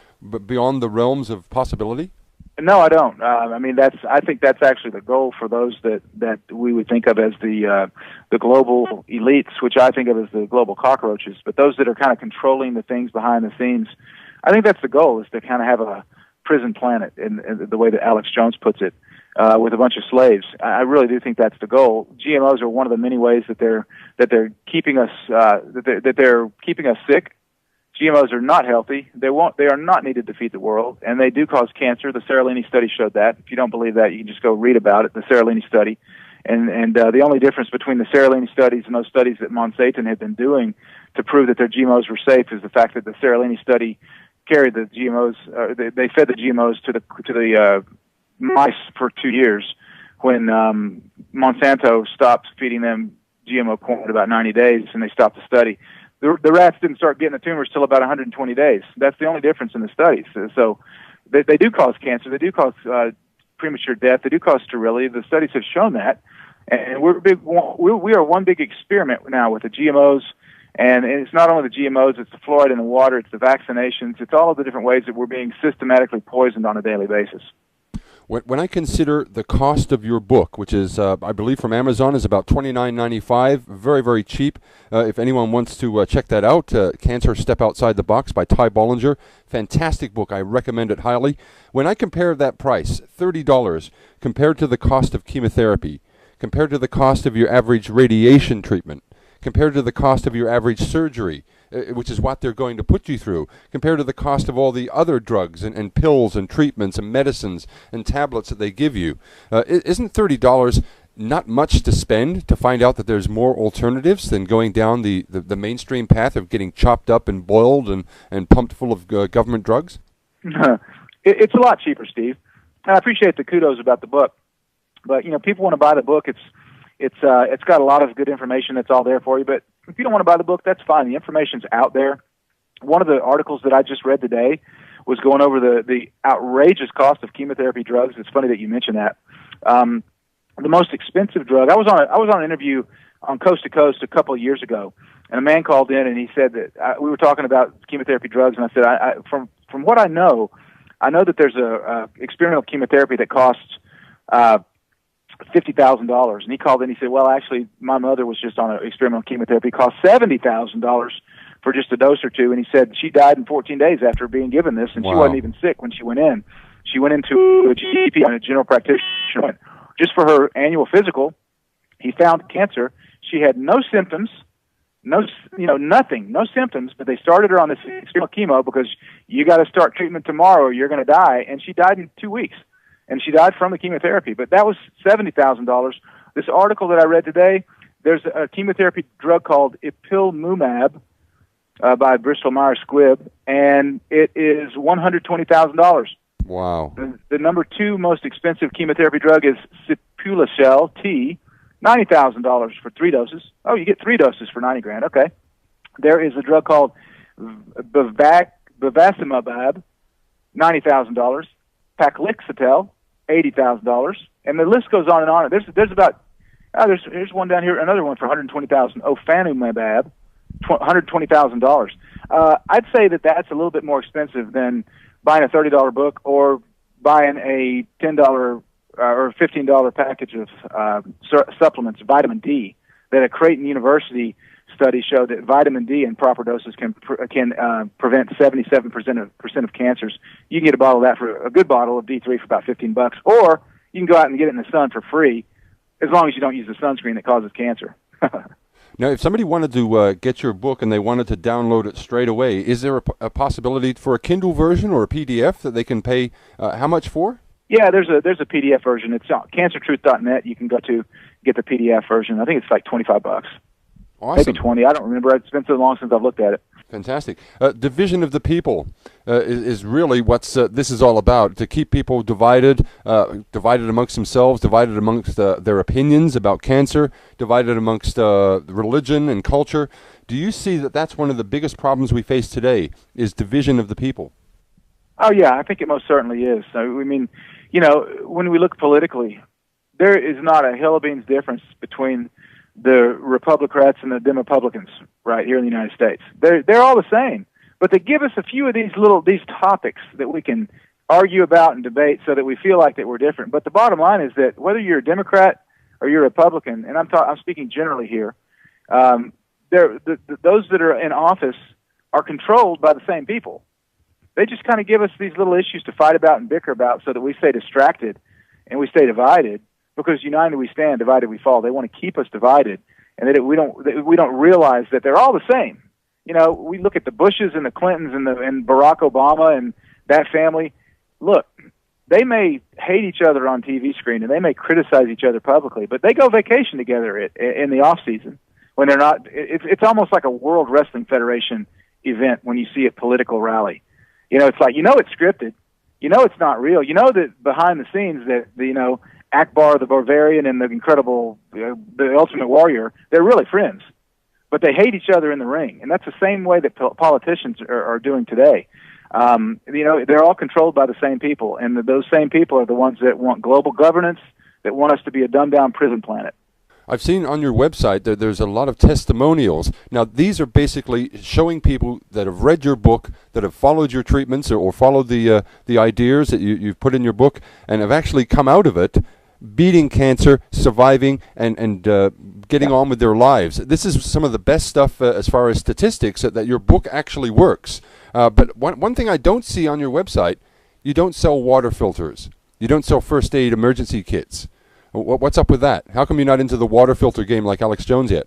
beyond the realms of possibility? No, I don't. I think that's actually the goal for those that we would think of as the global elites, which I think of as the global cockroaches. But those that are kind of controlling the things behind the scenes, I think that's the goal, is to kind of have a prison planet, in the way that Alex Jones puts it, with a bunch of slaves. I really do think that's the goal. GMOs are one of the many ways that they're keeping us that they're keeping us sick. GMOs are not healthy. They are not needed to feed the world, and they do cause cancer. The Seralini study showed that. If you don't believe that, you can just go read about it, the Seralini study. And the only difference between the Seralini studies and those studies that Monsanto had been doing to prove that their GMOs were safe is the fact that the Seralini study carried the GMOs. They fed the GMOs to the mice for 2 years, when Monsanto stopped feeding them GMO corn in about 90 days, and they stopped the study. The rats didn't start getting the tumors till about 120 days. That's the only difference in the studies. So they do cause cancer. They do cause premature death. They do cause sterility. The studies have shown that. And we are one big experiment now with the GMOs. And it's not only the GMOs, it's the fluoride in the water, it's the vaccinations, it's all of the different ways that we're being systematically poisoned on a daily basis. When I consider the cost of your book, which is, I believe from Amazon, is about $29.95, very, very cheap. If anyone wants to check that out, Cancer Step Outside the Box by Ty Bollinger. Fantastic book. I recommend it highly. When I compare that price, $30, compared to the cost of chemotherapy, compared to the cost of your average radiation treatment, compared to the cost of your average surgery, which is what they're going to put you through, compared to the cost of all the other drugs and pills and treatments and medicines and tablets that they give you. Isn't $30 not much to spend to find out that there's more alternatives than going down the mainstream path of getting chopped up and boiled and pumped full of government drugs? It's a lot cheaper, Steve. And I appreciate the kudos about the book. But, people want to buy the book. It's got a lot of good information that's all there for you, but if you don't want to buy the book, that's fine. The information's out there. One of the articles that I just read today was going over the outrageous cost of chemotherapy drugs. It's funny that you mentioned that. The most expensive drug. I was on an interview on Coast to Coast a couple of years ago, and a man called in and he said that we were talking about chemotherapy drugs, and I said, from what I know that there's a experimental chemotherapy that costs $50,000, and he called in. He said, "Well, actually, my mother was just on an experimental chemotherapy. It cost $70,000 for just a dose or two." And he said she died in 14 days after being given this, and She wasn't even sick when she went in. She went into a GP, a general practitioner, just for her annual physical. He found cancer. She had no symptoms, nothing, no symptoms. But they started her on this experimental chemo because you got to start treatment tomorrow or you're going to die. And she died in 2 weeks. And she died from the chemotherapy. But that was $70,000. This article that I read today, there's a chemotherapy drug called ipilimumab by Bristol Myers Squibb, and it is $120,000. Wow. The number 2 most expensive chemotherapy drug is Sipuleucel T, $90,000 for 3 doses. Oh, you get 3 doses for $90,000. Okay. There is a drug called bevacizumab, $90,000. Paclitaxel, $80,000, and the list goes on and on. Here's one down here, another one for $120,000. Ofatumumab, $120,000. I'd say that's a little bit more expensive than buying a $30 book or buying a $10 or $15 package of supplements, vitamin D, that a Creighton University study showed that vitamin D in proper doses can prevent 77% of cancers. You can get a good bottle of D3 for about $15, or you can go out and get it in the sun for free, as long as you don't use the sunscreen that causes cancer. Now, if somebody wanted to get your book and they wanted to download it straight away, is there a possibility for a Kindle version or a PDF that they can pay how much for? Yeah, there's a PDF version. It's on cancertruth.net. You can go to get the PDF version. I think it's like $25. Awesome. Maybe 20. I don't remember. It's been so long since I've looked at it. Fantastic. Division of the people is really what this is all about, to keep people divided amongst themselves, divided amongst their opinions about cancer, divided amongst religion and culture. Do you see that that's one of the biggest problems we face today, is division of the people? Oh, yeah, I think it most certainly is. I mean, when we look politically, there is not a hill of beans difference between the Republicans and the Demopublicans right here in the United States. They're all the same, but they give us a few of these topics that we can argue about and debate so that we feel like that we're different. But the bottom line is that whether you're a Democrat or you're a Republican, and I'm speaking generally here, those that are in office are controlled by the same people. They just kind of give us these little issues to fight about and bicker about so that we stay distracted and we stay divided. Because united we stand, divided we fall. They want to keep us divided, and that we don't realize that they're all the same. We look at the Bushes and the Clintons and Barack Obama and that family. Look, they may hate each other on TV screen and they may criticize each other publicly, but they go vacation together in the off season when they're not. It's almost like a World Wrestling Federation event when you see a political rally. It's like it's scripted. It's not real. That behind the scenes that Akbar the Bavarian and the incredible, the Ultimate Warrior, they're really friends. But they hate each other in the ring. And that's the same way that politicians are doing today. They're all controlled by the same people. And those same people are the ones that want global governance, that want us to be a dumbed-down prison planet. I've seen on your website that there's a lot of testimonials. Now, these are basically showing people that have read your book, that have followed your treatments or followed the ideas that you've put in your book, and have actually come out of it beating cancer, surviving, and getting on with their lives. This is some of the best stuff as far as statistics, that your book actually works. But one thing I don't see on your website, you don't sell water filters. You don't sell first aid emergency kits. What's up with that? How come you're not into the water filter game like Alex Jones yet?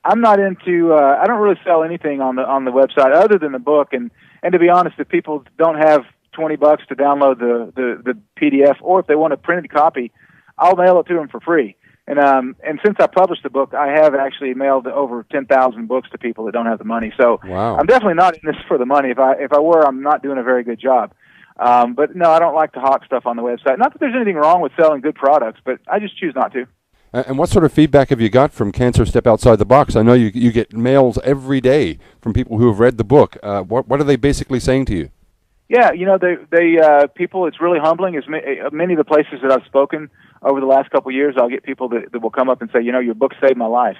I'm not into. I don't really sell anything on the website other than the book. And to be honest, if people don't have $20 to download the PDF, or if they want a printed copy, I'll mail it to them for free. And since I published the book, I have actually mailed over 10,000 books to people that don't have the money. So wow. I'm definitely not in this for the money. If I were, I'm not doing a very good job. But no, I don't like to hawk stuff on the website. Not that there's anything wrong with selling good products, but I just choose not to. And what sort of feedback have you got from Cancer Step Outside the Box? I know you get mails every day from people who have read the book. What are they basically saying to you? Yeah, they people. It's really humbling. Many of the places that I've spoken over the last couple of years, I'll get people that will come up and say, your book saved my life.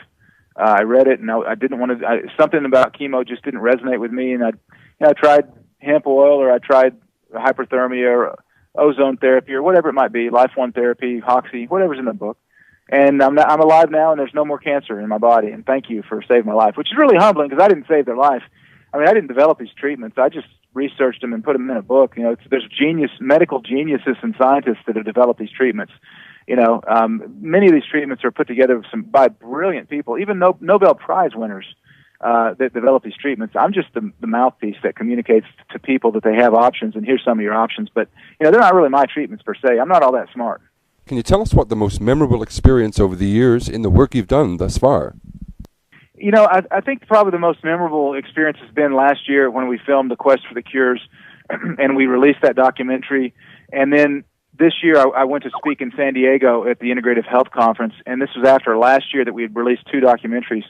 I read it, and I didn't want to. Something about chemo just didn't resonate with me, and I tried hemp oil, or I tried hyperthermia, or ozone therapy, or whatever it might be, Life One therapy, Hoxy, whatever's in the book. And I'm alive now, and there's no more cancer in my body. And thank you for saving my life, which is really humbling because I didn't save their life. I didn't develop these treatments. I just researched them and put them in a book. There's medical geniuses and scientists that have developed these treatments. Many of these treatments are put together by brilliant people, even Nobel Prize winners that develop these treatments. I'm just the mouthpiece that communicates to people that they have options, and here's some of your options. But, they're not really my treatments per se. I'm not all that smart. Can you tell us what the most memorable experience over the years in the work you've done thus far? I think probably the most memorable experience has been last year when we filmed The Quest for the Cures, and we released that documentary. And then this year I went to speak in San Diego at the Integrative Health Conference, and this was after last year that we had released 2 documentaries,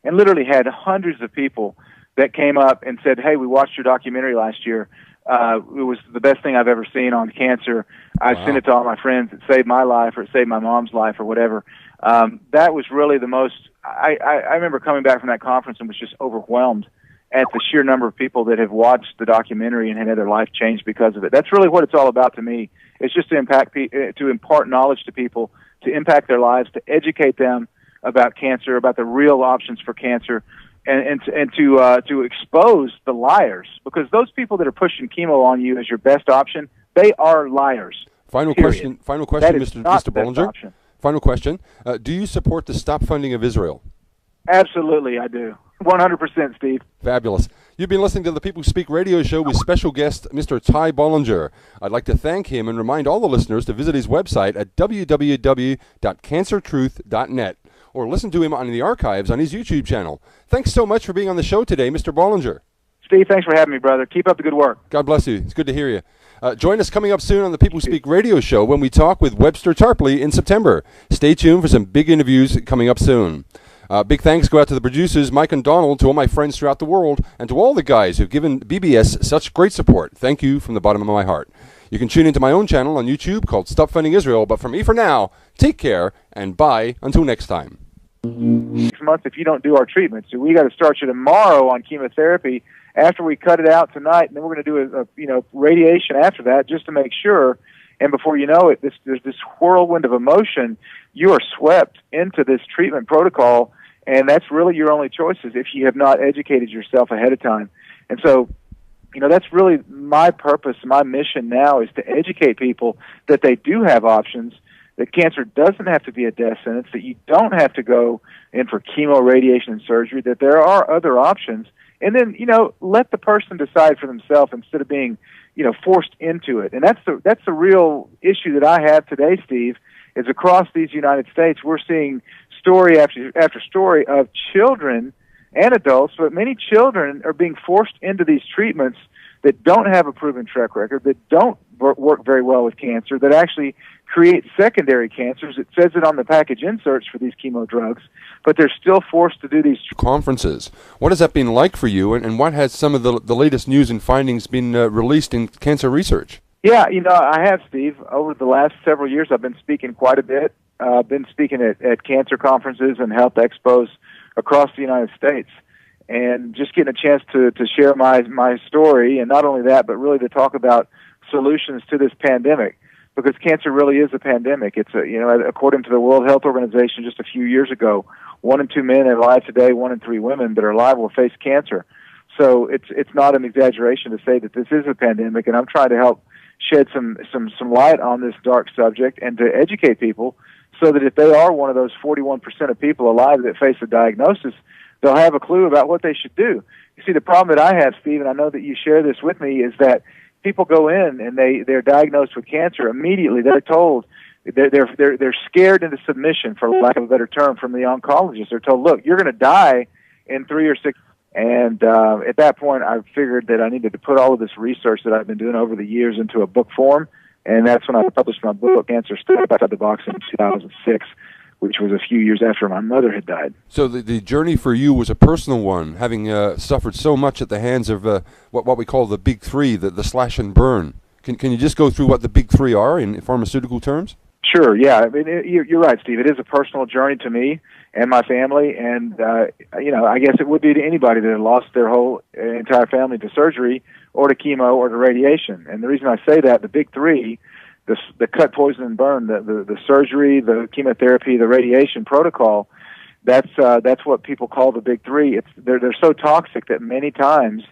and literally had hundreds of people that came up and said, "Hey, we watched your documentary last year. It was the best thing I've ever seen on cancer. I sent it to all my friends. It saved my life, or it saved my mom's life, or whatever." That was really the most. I remember coming back from that conference and was just overwhelmed at the sheer number of people that have watched the documentary and had their life changed because of it. That's really what it's all about to me. It's just to impart knowledge to people, to impact their lives, to educate them about cancer, about the real options for cancer, and to expose the liars, because those people that are pushing chemo on you as your best option, they are liars. Final period. question, That is Mr. not the best Bollinger. option. Final question. Do you support the stop funding of Israel? Absolutely, I do. 100%, Steve. Fabulous. You've been listening to the People Speak radio show with special guest Mr. Ty Bollinger. I'd like to thank him and remind all the listeners to visit his website at www.cancertruth.net or listen to him on the archives on his YouTube channel. Thanks so much for being on the show today, Mr. Bollinger. Steve, thanks for having me, brother. Keep up the good work. God bless you. It's good to hear you. Join us coming up soon on the People Speak radio show when we talk with Webster Tarpley in September. Stay tuned for some big interviews coming up soon. Big thanks go out to the producers, Mike and Donald, to all my friends throughout the world, and to all the guys who've given BBS such great support. Thank you from the bottom of my heart. You can tune into my own channel on YouTube called Stop Funding Israel, but for me for now, take care and bye until next time. 6 months if you don't do our treatment. So we got to start you tomorrow on chemotherapy after we cut it out tonight, and then we're going to do a radiation after that just to make sure. And before you know it, there's this whirlwind of emotion. You are swept into this treatment protocol, and that's really your only choices if you have not educated yourself ahead of time. And so, that's really my purpose, my mission now, is to educate people that they do have options, that cancer doesn't have to be a death sentence, that you don't have to go in for chemo, radiation, and surgery, that there are other options. And then, let the person decide for themselves instead of being, forced into it. And that's the real issue that I have today, Steve, is across these United States, we're seeing story after story of children and adults, but many children are being forced into these treatments that don't have a proven track record, that don't work very well with cancer, that actually create secondary cancers. It says it on the package inserts for these chemo drugs, but they're still forced to do these conferences. What has that been like for you, and what has some of the latest news and findings been released in cancer research? Yeah, I have, Steve. Over the last several years, I've been speaking quite a bit. I've been speaking at cancer conferences and health expos across the United States, and just getting a chance to share my story, and not only that, but really to talk about solutions to this pandemic, because cancer really is a pandemic. It's according to the World Health Organization just a few years ago, 1 in 2 men alive today, 1 in 3 women that are alive will face cancer. So it's not an exaggeration to say that this is a pandemic, and I'm trying to help shed some light on this dark subject and to educate people so that if they are one of those 41% of people alive that face a diagnosis, they'll have a clue about what they should do. You see, the problem that I have, Steve, and I know that you share this with me, is that people go in and they're diagnosed with cancer immediately. They're told they're scared into submission, for lack of a better term, from the oncologist. They're told, look, you're going to die in 3 or 6. And at that point, I figured that I needed to put all of this research that I've been doing over the years into a book form, and that's when I published my book, Cancer Step Outside the Box, in 2006, which was a few years after my mother had died. So the journey for you was a personal one, having suffered so much at the hands of what we call the big three, the slash and burn. Can you just go through what the big three are in pharmaceutical terms? Sure, yeah. I mean, you're right, Steve. It is a personal journey to me and my family, and I guess it would be to anybody that had lost their whole entire family to surgery or to chemo or to radiation. And the reason I say that, the big three, the cut, poison, and burn, the surgery, the chemotherapy, the radiation protocol, that's what people call the big three. They're so toxic that many times,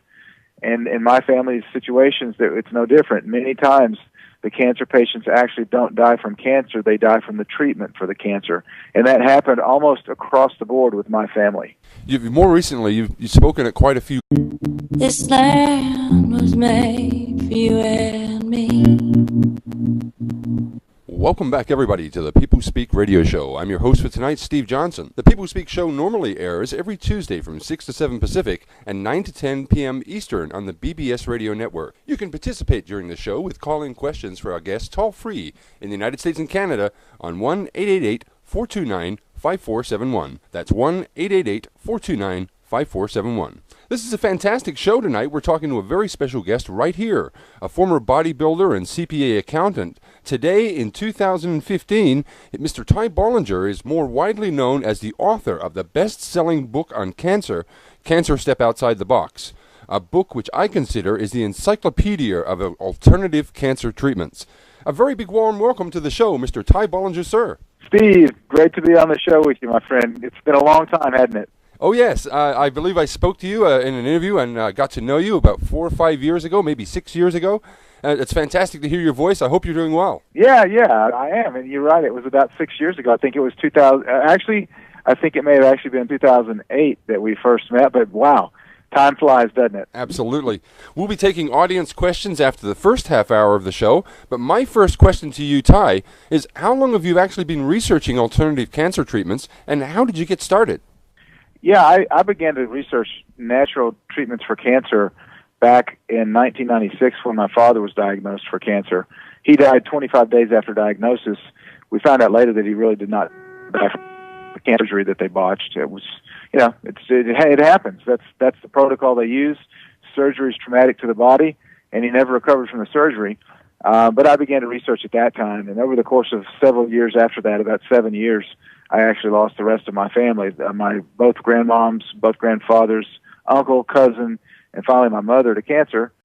and in my family's situations, it's no different. Many times, the cancer patients actually don't die from cancer; they die from the treatment for the cancer, and that happened almost across the board with my family. More recently, you've spoken at quite a few. This land was made for you and me. Welcome back, everybody, to the People Speak radio show. I'm your host for tonight, Steve Johnson. The People Speak show normally airs every Tuesday from 6 to 7 Pacific and 9 to 10 p.m. Eastern on the BBS radio network. You can participate during the show with call-in questions for our guests toll-free in the United States and Canada on 1-888-429-5471. That's 1-888-429-5471. This is a fantastic show tonight. We're talking to a very special guest right here, a former bodybuilder and CPA accountant. Today, in 2015, Mr. Ty Bollinger is more widely known as the author of the best-selling book on cancer, Cancer Step Outside the Box, a book which I consider is the encyclopedia of alternative cancer treatments. A very big warm welcome to the show, Mr. Ty Bollinger, sir. Steve, great to be on the show with you, my friend. It's been a long time, hasn't it? Oh, yes. I believe I spoke to you in an interview and got to know you about 4 or 5 years ago, maybe 6 years ago. It's fantastic to hear your voice. I hope you're doing well. Yeah, I am. And you're right. It was about 6 years ago. I think it was 2000. Actually, I think it may have actually been 2008 that we first met. But wow, time flies, doesn't it? Absolutely. We'll be taking audience questions after the first half hour of the show. But my first question to you, Ty, is how long have you actually been researching alternative cancer treatments, and how did you get started? Yeah, I began to research natural treatments for cancer back in 1996 when my father was diagnosed for cancer. He died 25 days after diagnosis. We found out later that he really did not die from the cancer surgery that they botched. It was, it happens. That's the protocol they use. Surgery is traumatic to the body, and he never recovered from the surgery. But I began to research at that time, and over the course of several years after that, about 7 years, I actually lost the rest of my family, my both grandmoms, both grandfathers, uncle, cousin, and finally my mother to cancer.